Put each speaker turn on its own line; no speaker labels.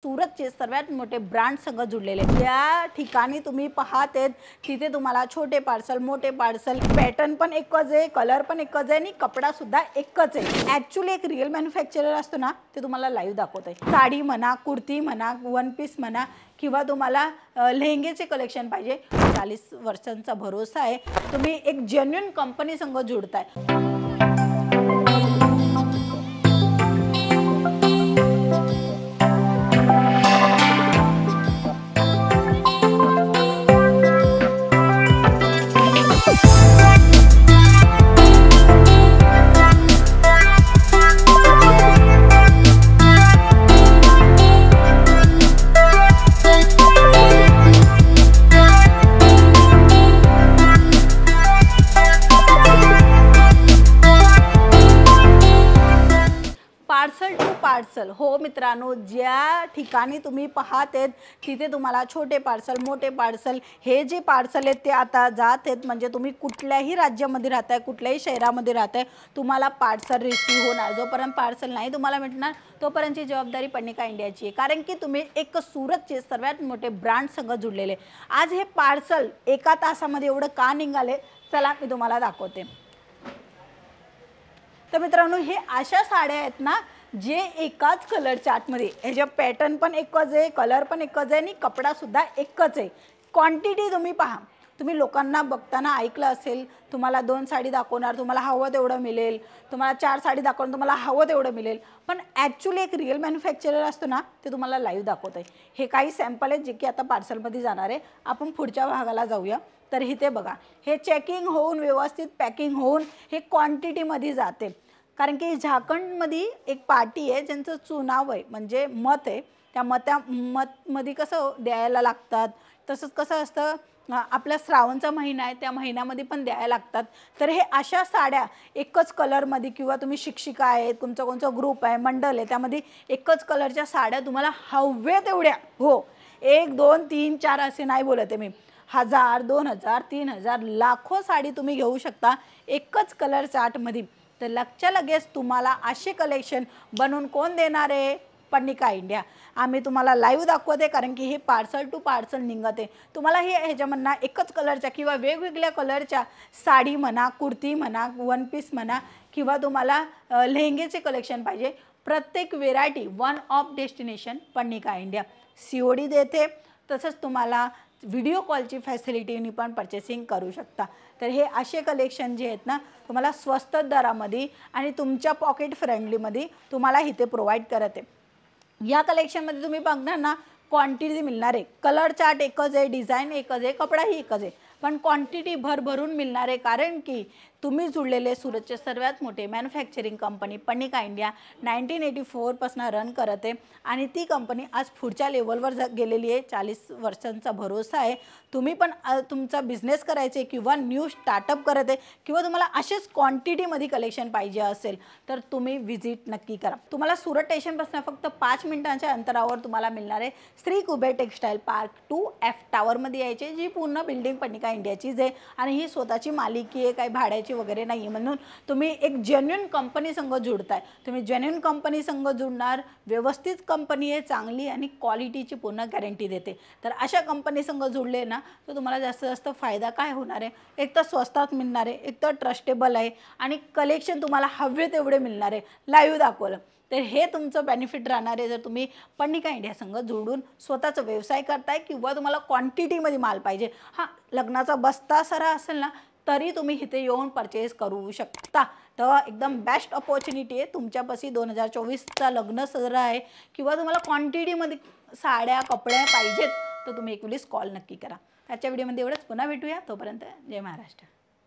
सुरतचे सर्वात मोठे ब्रँड संघ जुळलेले या ठिकाणी तुम्ही पाहत आहेत तिथे तुम्हाला छोटे पार्सल मोठे पार्सल पॅटर्न पण एकच आहे, कलर पण एकच आहे आणि कपडा सुद्धा एकच आहे। ॲक्च्युअली एक रिअल मॅन्युफॅक्चरर असतो ना, ते तुम्हाला लाईव्ह दाखवत आहे। साडी म्हणा, कुर्ती म्हणा, वन पीस म्हणा किंवा तुम्हाला लेहंगेचे कलेक्शन पाहिजे, 40 वर्षांचा भरोसा आहे। तुम्ही एक जेन्युइन कंपनी संघ जुळताय। पार्सल टू पार्सल हो मित्रांनो, ज्या ठिकाणी तुम्ही पाहत आहेत तिथे तुम्हाला छोटे पार्सल मोठे पार्सल हे जे पार्सल आहेत ते आता जात आहेत। म्हणजे तुम्ही कुठल्याही राज्यामध्ये राहताय, कुठल्याही शहरामध्ये राहताय, तुम्हाला पार्सल रिसीव होणार। जोपर्यंत पार्सल नाही तुम्हाला भेटणार तोपर्यंतची जबाबदारी पन्निका इंडियाची आहे, कारण की तुम्ही एक सुरतचे सर्वात मोठे ब्रँड संघ जुळलेले। आज हे पार्सल एका तासामध्ये एवढं का निघाले, चला मी तुम्हाला दाखवते। तर मित्रांनो, हे अशा साड्या आहेत ना जे एकाच कलर चार्टमध्ये, ह्याच्या पॅटर्न पण एकच आहे, कलर पण एकच आहे आणि कपडा सुद्धा एकच आहे। क्वांटिटी तुम्ही पहा, तुम्ही लोकांना बघताना ऐकलं असेल, तुम्हाला 2 साडी दाखवणार तुम्हाला हवं तेवढं मिळेल, तुम्हाला 4 साडी दाखवणार तुम्हाला हवं तेवढं मिळेल, पण ॲक्च्युली एक रिअल मॅन्युफॅक्चरर असतो ना, ते तुम्हाला लाईव्ह दाखवत आहे। हे काही सॅम्पल आहेत जे की आता पार्सलमध्ये जाणार आहे। आपण पुढच्या भागाला जाऊया। तर इथे बघा, हे चेकिंग होऊन व्यवस्थित पॅकिंग होऊन हे क्वांटिटीमध्ये जाते, कारण की झारखंडमध्ये एक पार्टी आहे ज्यांचं चुनाव आहे, म्हणजे मत आहे। त्या मतमध्ये कसं द्यायला लागतात, तसंच कसं असतं आपला श्रावणचा महिना आहे त्या महिन्यामध्ये पण द्यायला लागतात। तर हे अशा साड्या एकच कलरमध्ये, किंवा तुम्ही शिक्षिका आहेत, तुमचा कोणचा ग्रुप आहे, मंडळ आहे, त्यामध्ये एकच कलरच्या साड्या तुम्हाला हवे तेवढ्या, हो 1 2 3 4 असे नाही बोलत आहे मी, 1000 2000 3000 लाखो साडी तुम्ही घेऊ शकता एकच कलर चार्टमध्ये। तर लगच्या लगेच तुम्हाला असे कलेक्शन बनवून कोण देणार आहे? पन्निका इंडिया। आम्ही तुम्हाला लाईव्ह दाखवते, कारण की हे पार्सल टू पार्सल निघते। तुम्हाला हे ह्याच्यामधनं एकच कलरच्या किंवा वेगवेगळ्या कलरच्या साडी म्हणा, कुर्ती म्हणा, वन पीस म्हणा किंवा तुम्हाला लेहंगेचे कलेक्शन पाहिजे, प्रत्येक व्हेरायटी वन ऑफ डेस्टिनेशन पन्निका इंडिया COD देते। तसंच तुम्हाला व्हिडिओ कॉलची फॅसिलिटीनी पण परचेसिंग करू शकता। तर हे असे कलेक्शन जे आहेत ना, तुम्हाला स्वस्त दरामध्ये आणि तुमच्या पॉकेट फ्रेंडलीमध्ये तुम्हाला इथे प्रोव्हाइड करत आहे। या कलेक्शनमध्ये तुम्ही बघणार ना, क्वांटिटी मिळणार आहे, कलर चार्ट एकच आहे, डिझाईन एकच आहे, कपडाही एकच आहे, पण क्वांटिटी भरभरून मिळणार आहे, कारण की तुम्ही जुळलेले सुरतचे सर्वात मोठे मॅन्युफॅक्चरिंग कंपनी पन्निका इंडिया 1984 पासून रन करत आहे आणि ती कंपनी आज पुढच्या लेवलवर गेलेली आहे। 40 वर्षांचा भरोसा आहे। तुम्ही पण तुमचा बिझनेस करायचे किंवा न्यू स्टार्टअप करत आहे किंवा तुम्हाला असेच क्वांटिटीमध्ये कलेक्शन पाहिजे असेल तर तुम्ही व्हिजिट नक्की करा। तुम्हाला सुरत स्टेशनपासून फक्त 5 मिनिटांच्या अंतरावर तुम्हाला मिळणार आहे Shri Kuber textile park 2F टावरमध्ये यायचे, जी पूर्ण बिल्डिंग पन्निका इंडियाचीच आहे आणि ही स्वतःची मालिकी आहे, काही भाड्याची वगैरे नाही। म्हणून तुम्ही एक जेन्युइन कंपनी संघ जुळताय। तुम्ही जेन्युइन कंपनी संघ जुळणार, व्यवस्थित कंपनी आहे, चांगली आणि क्वालिटीची पूर्ण गॅरंटी देते। तर अशा कंपनी संघ जुळले ना, तर तुम्हाला जास्तीत जास्त फायदा काय होणार आहे? एक तर स्वस्तात मिळणार आहे, एक तर ट्रस्टेबल आहे आणि कलेक्शन तुम्हाला हवे तेवढे मिळणार आहे, लाईव्ह दाखवलं। तर हे तुमचं बेनिफिट राहणार आहे जर तुम्ही पन्निका इंडिया संघ जोडून स्वतःचा व्यवसाय करताय किंवा तुम्हाला क्वांटिटीमध्ये माल पाहिजे। हां, लग्नाचा बस्ता सरा असेल ना, तरी तुम्ही इथे येऊन परचेस करू शकता। तर एकदम बेस्ट अपॉर्च्युनिटी आहे। तुमच्यापाशी 2024चा लग्न सजरा आहे किंवा तुम्हाला क्वांटिटीमध्ये साड्या कपड्या पाहिजेत, तर तुम्ही 19 कॉल नक्की करा। त्याच्या व्हिडिओमध्ये एवढंच, पुन्हा भेटूया, तोपर्यंत जय महाराष्ट्र।